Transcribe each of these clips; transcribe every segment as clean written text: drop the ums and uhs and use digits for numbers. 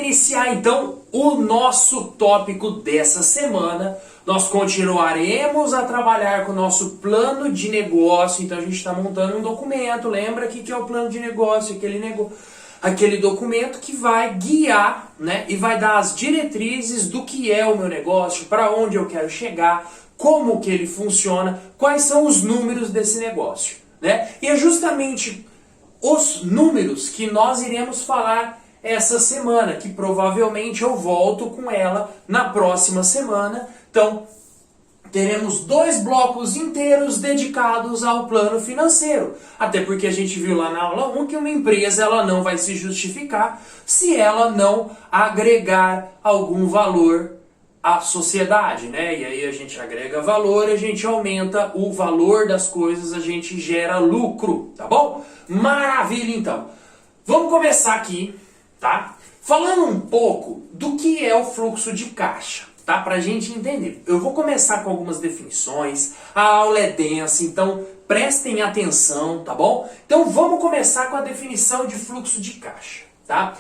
iniciar então o nosso tópico dessa semana, nós continuaremos a trabalhar com o nosso plano de negócio. Então a gente está montando um documento, lembra que é o plano de negócio, aquele documento que vai guiar, né, e vai dar as diretrizes do que é o meu negócio, para onde eu quero chegar, como que ele funciona, quais são os números desse negócio, né? E é justamente os números que nós iremos falar essa semana, que provavelmente eu volto com ela na próxima semana. Então, teremos 2 blocos inteiros dedicados ao plano financeiro. Até porque a gente viu lá na aula 1 que uma empresa ela não vai se justificar se ela não agregar algum valor à sociedade, né? E aí a gente agrega valor, a gente aumenta o valor das coisas, a gente gera lucro, tá bom? Maravilha, então. Vamos começar aqui, tá? Falando um pouco do que é o fluxo de caixa, tá? Pra gente entender. Eu vou começar com algumas definições, a aula é densa, então prestem atenção, tá bom? Então vamos começar com a definição de fluxo de caixa, tá?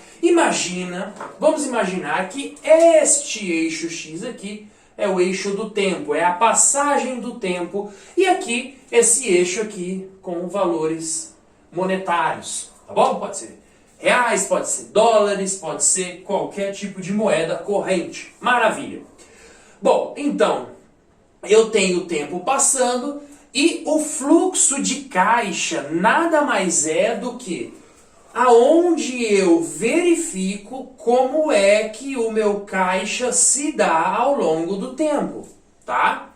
Vamos imaginar que este eixo X aqui é o eixo do tempo, é a passagem do tempo, e aqui, esse eixo aqui com valores monetários, tá bom? Pode ser reais, pode ser dólares, pode ser qualquer tipo de moeda corrente. Maravilha! Bom, então, eu tenho o tempo passando e o fluxo de caixa nada mais é do que aonde eu verifico como é que o meu caixa se dá ao longo do tempo, tá?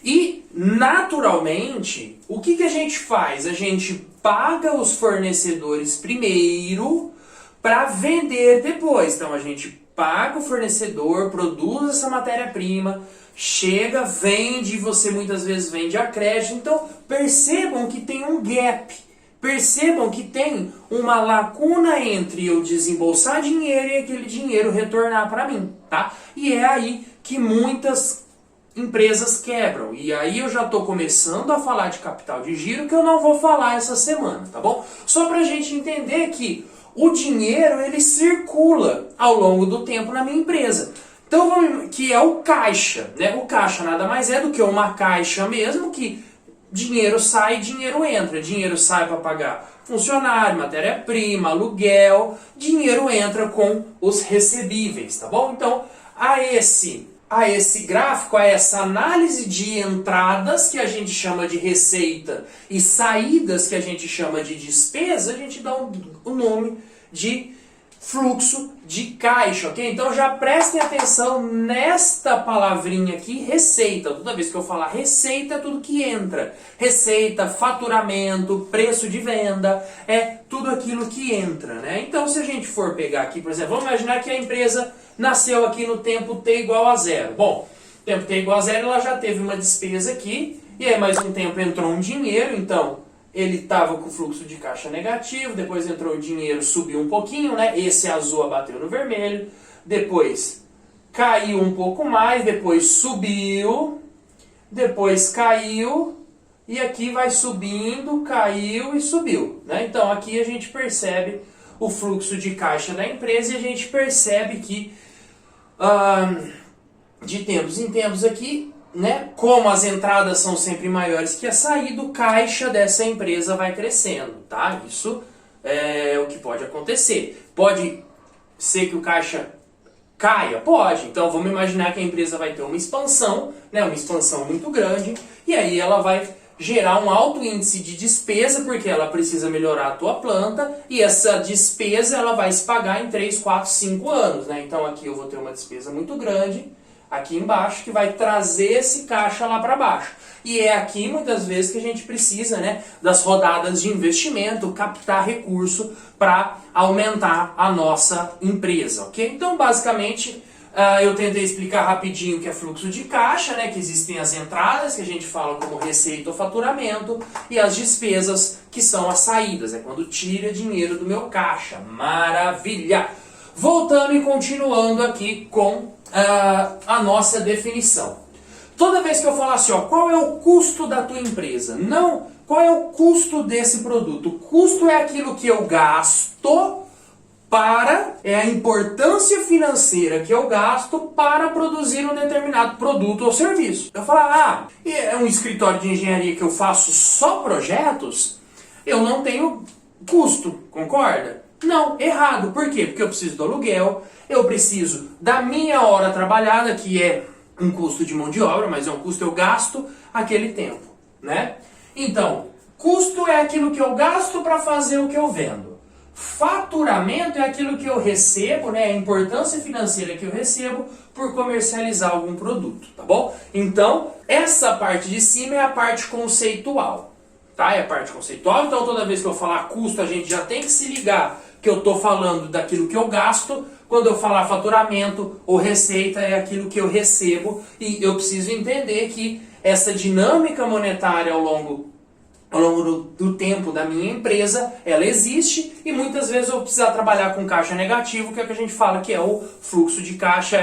E, naturalmente, o que a gente faz? A gente paga os fornecedores primeiro para vender depois. Então, a gente paga o fornecedor, produz essa matéria-prima, chega, vende, você muitas vezes vende a crédito. Então, percebam que tem um gap. Percebam que tem uma lacuna entre eu desembolsar dinheiro e aquele dinheiro retornar para mim, tá? E é aí que muitas empresas quebram. E aí eu já estou começando a falar de capital de giro, que eu não vou falar essa semana, tá bom? Só para a gente entender que o dinheiro ele circula ao longo do tempo na minha empresa. Então, que é o caixa, né? O caixa nada mais é do que uma caixa mesmo, que dinheiro sai, dinheiro entra. Dinheiro sai para pagar funcionário, matéria-prima, aluguel. Dinheiro entra com os recebíveis, tá bom? Então, a esse gráfico, a essa análise de entradas, que a gente chama de receita, e saídas, que a gente chama de despesa, a gente dá o nome de fluxo de caixa, ok? Então já prestem atenção nesta palavrinha aqui, receita. Toda vez que eu falar receita, é tudo que entra. Receita, faturamento, preço de venda, é tudo aquilo que entra, né? Então se a gente for pegar aqui, por exemplo, vamos imaginar que a empresa nasceu aqui no tempo t igual a 0. Bom, tempo t igual a 0, ela já teve uma despesa aqui, e aí mais um tempo entrou um dinheiro, então ele estava com o fluxo de caixa negativo, depois entrou o dinheiro, subiu um pouquinho, né? Esse azul abateu no vermelho, depois caiu um pouco mais, depois subiu, depois caiu, e aqui vai subindo, caiu e subiu, né? Então aqui a gente percebe o fluxo de caixa da empresa e a gente percebe que de tempos em tempos aqui, né, como as entradas são sempre maiores que a saída, o caixa dessa empresa vai crescendo, tá? Isso é o que pode acontecer. Pode ser que o caixa caia? Pode. Então vamos imaginar que a empresa vai ter uma expansão, né, uma expansão muito grande, e aí ela vai gerar um alto índice de despesa, porque ela precisa melhorar a tua planta, e essa despesa ela vai se pagar em 3, 4, 5 anos, né? Então aqui eu vou ter uma despesa muito grande, aqui embaixo, que vai trazer esse caixa lá para baixo. E é aqui, muitas vezes, que a gente precisa, né, das rodadas de investimento, captar recurso para aumentar a nossa empresa, ok? Então, basicamente, eu tentei explicar rapidinho o que é fluxo de caixa, né, que existem as entradas, que a gente fala como receita ou faturamento, e as despesas, que são as saídas, é quando tira dinheiro do meu caixa. Maravilha! Voltando e continuando aqui com a nossa definição. Toda vez que eu falar assim, ó, qual é o custo da tua empresa? Não, qual é o custo desse produto? O custo é aquilo que eu gasto é a importância financeira que eu gasto para produzir um determinado produto ou serviço. Eu falo, é um escritório de engenharia que eu faço só projetos, eu não tenho custo, concorda? Não, errado. Por quê? Porque eu preciso do aluguel, eu preciso da minha hora trabalhada, que é um custo de mão de obra, mas é um custo, eu gasto aquele tempo, né? Então, custo é aquilo que eu gasto para fazer o que eu vendo. Faturamento é aquilo que eu recebo, né? A importância financeira que eu recebo por comercializar algum produto, tá bom? Então, essa parte de cima é a parte conceitual, tá? É a parte conceitual, então toda vez que eu falar custo, a gente já tem que se ligar que eu estou falando daquilo que eu gasto. Quando eu falar faturamento ou receita, é aquilo que eu recebo, e eu preciso entender que essa dinâmica monetária ao longo do tempo da minha empresa, ela existe, e muitas vezes eu vou precisar trabalhar com caixa negativo, que é o que a gente fala que é o fluxo de caixa,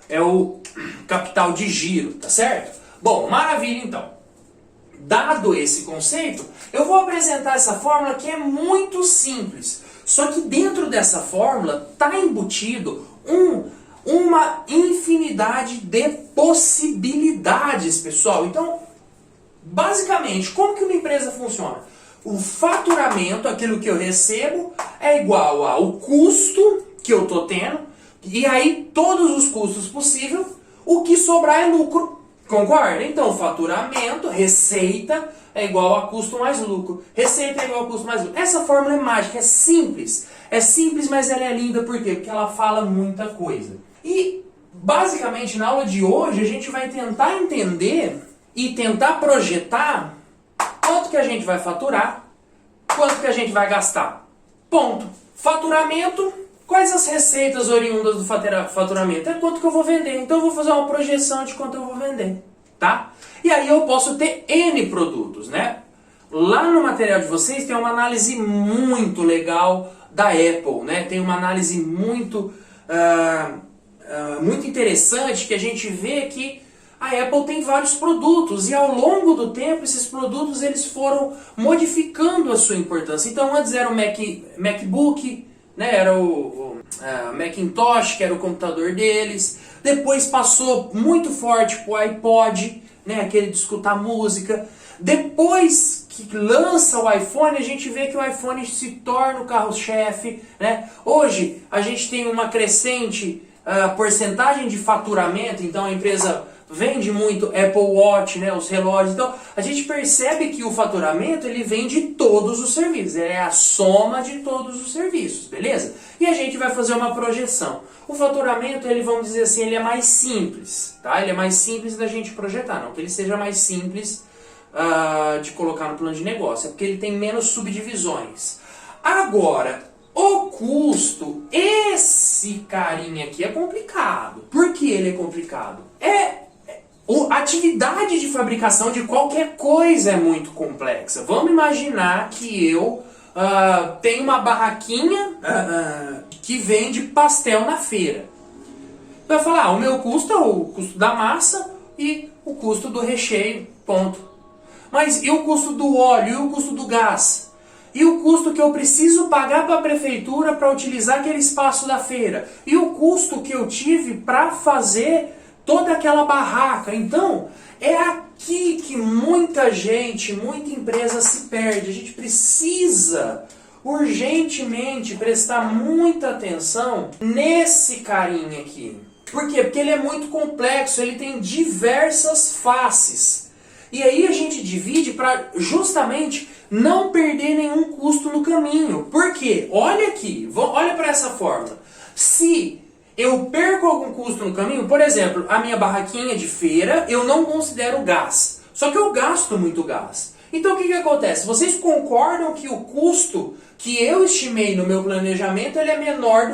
é o capital de giro, tá certo? Bom, maravilha então. Dado esse conceito, eu vou apresentar essa fórmula que é muito simples. Só que dentro dessa fórmula está embutido uma infinidade de possibilidades, pessoal. Então, basicamente, como que uma empresa funciona? O faturamento, aquilo que eu recebo, é igual ao custo que eu estou tendo, e aí todos os custos possíveis, o que sobrar é lucro. Concorda? Então, faturamento, receita, é igual a custo mais lucro. Receita é igual a custo mais lucro. Essa fórmula é mágica, é simples. É simples, mas ela é linda. Por quê? Porque ela fala muita coisa. E, basicamente, na aula de hoje, a gente vai tentar entender e tentar projetar quanto que a gente vai faturar, quanto que a gente vai gastar. Ponto. Faturamento, quais as receitas oriundas do faturamento? É quanto que eu vou vender. Então eu vou fazer uma projeção de quanto eu vou vender, tá? E aí eu posso ter N produtos, né? Lá no material de vocês tem uma análise muito legal da Apple, né? Tem uma análise muito interessante, que a gente vê que a Apple tem vários produtos, e ao longo do tempo esses produtos eles foram modificando a sua importância. Então antes era o MacBook, né? Era o Macintosh, que era o computador deles. Depois passou muito forte pro iPod, né? Aquele de escutar música. Depois que lança o iPhone, a gente vê que o iPhone se torna o carro-chefe, né? Hoje a gente tem uma crescente porcentagem de faturamento, então a empresa vende muito Apple Watch, né, os relógios. Então a gente percebe que o faturamento ele vem de todos os serviços, é a soma de todos os serviços, beleza? E a gente vai fazer uma projeção. O faturamento, ele, vamos dizer assim, ele é mais simples, tá? Ele é mais simples da gente projetar, não que ele seja mais simples de colocar no plano de negócio, é porque ele tem menos subdivisões. Agora, o custo, esse carinha aqui é complicado. Por que ele é complicado? A atividade de fabricação de qualquer coisa é muito complexa. Vamos imaginar que eu tenho uma barraquinha que vende pastel na feira. Vai falar, o meu custo é o custo da massa e o custo do recheio, ponto. Mas e o custo do óleo, e o custo do gás? E o custo que eu preciso pagar para a prefeitura para utilizar aquele espaço da feira? E o custo que eu tive para fazer toda aquela barraca? Então, é aqui que muita gente, muita empresa se perde. A gente precisa urgentemente prestar muita atenção nesse carinha aqui. Por quê? Porque ele é muito complexo, ele tem diversas faces. E aí a gente divide para justamente não perder nenhum custo no caminho. Por quê? Olha aqui, olha para essa fórmula. Se eu perco algum custo no caminho, por exemplo, a minha barraquinha de feira, eu não considero gás. Só que eu gasto muito gás. Então o que acontece? Vocês concordam que o custo que eu estimei no meu planejamento ele é menor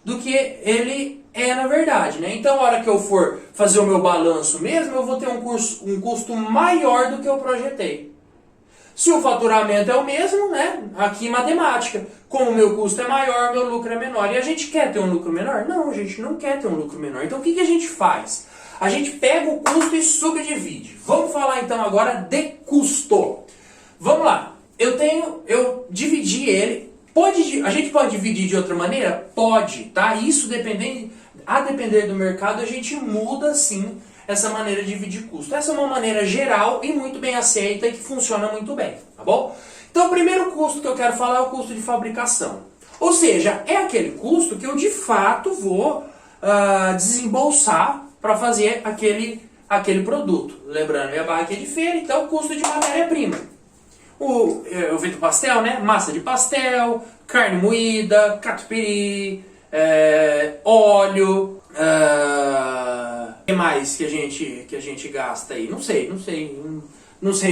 do que ele é na verdade, né? Então, a hora que eu for fazer o meu balanço mesmo, eu vou ter um custo maior do que eu projetei. Se o faturamento é o mesmo, né? Aqui matemática. Como o meu custo é maior, meu lucro é menor. E a gente quer ter um lucro menor? Não, a gente não quer ter um lucro menor. Então, o que a gente faz? A gente pega o custo e subdivide. Vamos falar então agora de custo. Vamos lá. Eu dividi ele A gente pode dividir de outra maneira? Pode, tá? Isso a depender do mercado, a gente muda sim essa maneira de dividir custo. Essa é uma maneira geral e muito bem aceita e que funciona muito bem, tá bom? Então o primeiro custo que eu quero falar é o custo de fabricação. Ou seja, é aquele custo que eu de fato vou desembolsar para fazer aquele produto. Lembrando, minha barra aqui é de feira, então o custo de matéria-prima. Eu vendo pastel, né? Massa de pastel, carne moída, catupiry, óleo, o que mais que a gente gasta aí? Não sei o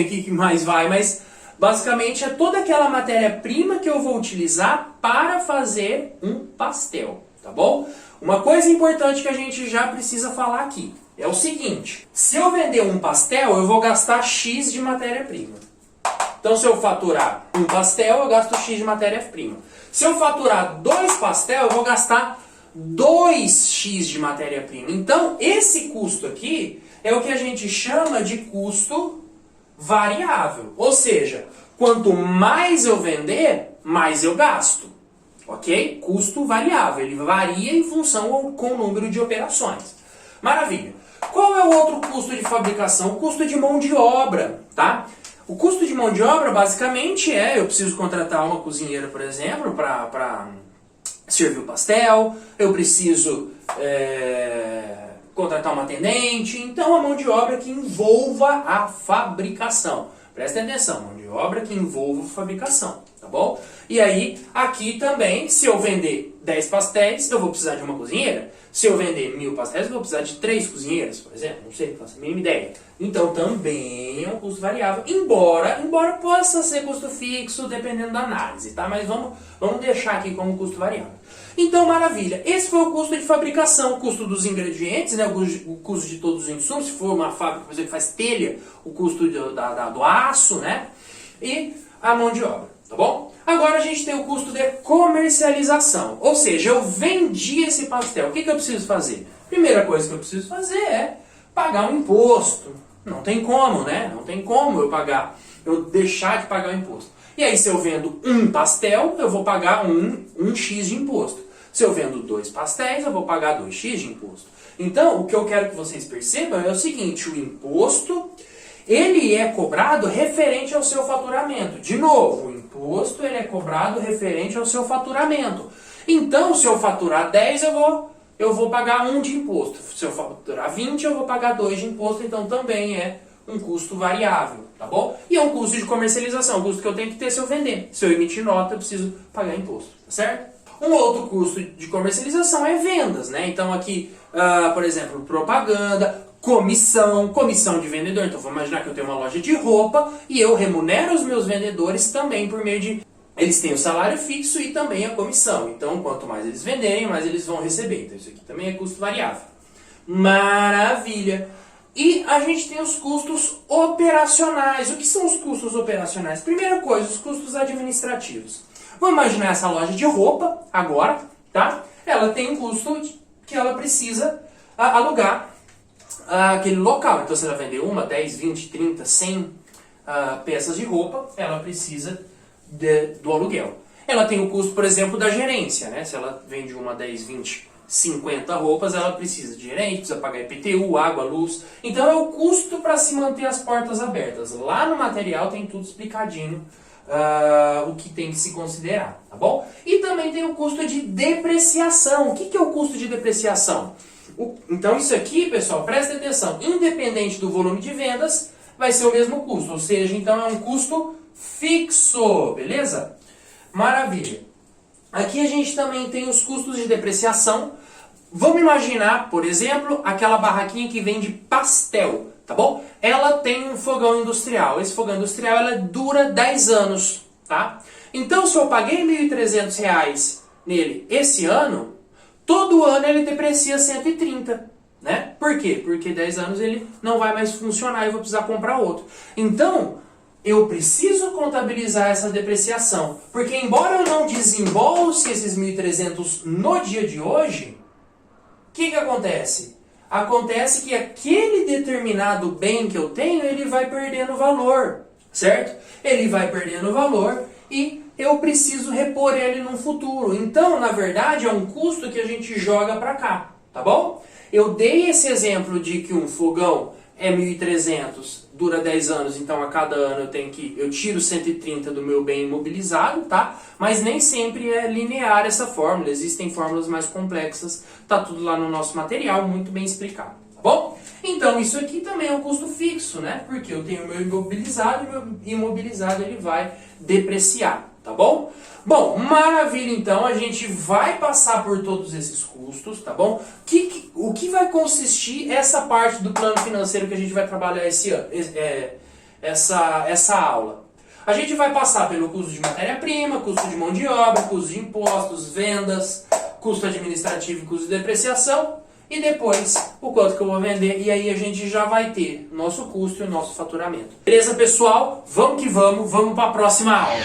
que mais vai, mas basicamente é toda aquela matéria-prima que eu vou utilizar para fazer um pastel, tá bom? Uma coisa importante que a gente já precisa falar aqui é o seguinte: se eu vender um pastel, eu vou gastar X de matéria-prima. Então, se eu faturar um pastel, eu gasto X de matéria-prima. Se eu faturar 2 pastéis, eu vou gastar 2x de matéria-prima. Então, esse custo aqui é o que a gente chama de custo variável. Ou seja, quanto mais eu vender, mais eu gasto. Ok? Custo variável. Ele varia em função com o número de operações. Maravilha. Qual é o outro custo de fabricação? O custo de mão de obra, tá? O custo de mão de obra, basicamente, eu preciso contratar uma cozinheira, por exemplo, para servir o pastel, eu preciso contratar uma atendente, então a mão de obra que envolva a fabricação. Prestem atenção, mão de obra que envolva a fabricação, tá bom? E aí, aqui também, se eu vender 10 pastéis, eu vou precisar de uma cozinheira. Se eu vender 1000 pastéis, eu vou precisar de 3 cozinheiras, por exemplo. Não sei, faço a mínima ideia. Então, também é um custo variável, embora possa ser custo fixo, dependendo da análise, tá? Mas vamos deixar aqui como custo variável. Então, maravilha. Esse foi o custo de fabricação, o custo dos ingredientes, né? O custo de todos os insumos. Se for uma fábrica, por exemplo, que faz telha, o custo do aço, né? E a mão de obra, tá bom? Agora a gente tem o custo de comercialização. Ou seja, eu vendi esse pastel. O que eu preciso fazer? Primeira coisa que eu preciso fazer é pagar um imposto. Não tem como, né? Não tem como eu deixar de pagar o imposto. E aí, se eu vendo um pastel, eu vou pagar um X de imposto. Se eu vendo 2 pastéis, eu vou pagar 2x de imposto. Então, o que eu quero que vocês percebam é o seguinte: o imposto, ele é cobrado referente ao seu faturamento. De novo, o imposto ele é cobrado referente ao seu faturamento. Então, se eu faturar 10, eu vou pagar 1 de imposto. Se eu faturar 20, eu vou pagar 2 de imposto. Então, também é um custo variável, tá bom? E é um custo de comercialização, um custo que eu tenho que ter se eu vender. Se eu emitir nota, eu preciso pagar imposto, tá certo? Um outro custo de comercialização é vendas, né? Então, aqui, por exemplo, propaganda, comissão de vendedor. Então, vamos imaginar que eu tenho uma loja de roupa e eu remunero os meus vendedores também por meio de... Eles têm o salário fixo e também a comissão. Então, quanto mais eles venderem, mais eles vão receber. Então, isso aqui também é custo variável. Maravilha! E a gente tem os custos operacionais. O que são os custos operacionais? Primeira coisa, os custos administrativos. Vamos imaginar essa loja de roupa agora, tá? Ela tem um custo que ela precisa alugar aquele local. Então, se ela vender 1, 10, 20, 30, 100 peças de roupa, ela precisa do aluguel. Ela tem o custo, por exemplo, da gerência, né? Se ela vende 1, 10, 20, 50 roupas, ela precisa de gerente, precisa pagar IPTU, água, luz. Então, é o custo para se manter as portas abertas. Lá no material tem tudo explicadinho. O que tem que se considerar, tá bom? E também tem o custo de depreciação. O que é o custo de depreciação? Então isso aqui, pessoal, presta atenção, independente do volume de vendas, vai ser o mesmo custo, ou seja, então é um custo fixo, beleza? Maravilha. Aqui a gente também tem os custos de depreciação. Vamos imaginar, por exemplo, aquela barraquinha que vende pastel, tá bom? Ela tem um fogão industrial. Esse fogão industrial ela dura 10 anos, tá? Então, se eu paguei R$ 1.300 nele esse ano, todo ano ele deprecia 130, né? Por quê? Porque 10 anos ele não vai mais funcionar e eu vou precisar comprar outro. Então, eu preciso contabilizar essa depreciação. Porque embora eu não desembolse esses 1.300 no dia de hoje, o que acontece? Acontece que aquele determinado bem que eu tenho, ele vai perdendo valor, certo? Ele vai perdendo valor e eu preciso repor ele no futuro. Então, na verdade, é um custo que a gente joga para cá, tá bom? Eu dei esse exemplo de que um fogão é 1.300, dura 10 anos, então a cada ano eu tiro 130 do meu bem imobilizado, tá? Mas nem sempre é linear essa fórmula, existem fórmulas mais complexas, tá tudo lá no nosso material, muito bem explicado, tá bom? Então isso aqui também é um custo fixo, né? Porque eu tenho o meu imobilizado e o meu imobilizado ele vai depreciar, tá bom? Bom, maravilha, então a gente vai passar por todos esses custos, tá bom? O que vai consistir essa parte do plano financeiro que a gente vai trabalhar esse ano, essa aula? A gente vai passar pelo custo de matéria-prima, custo de mão de obra, custo de impostos, vendas, custo administrativo e custo de depreciação, e depois o quanto que eu vou vender, e aí a gente já vai ter o nosso custo e o nosso faturamento. Beleza, pessoal? Vamos que vamos para a próxima aula.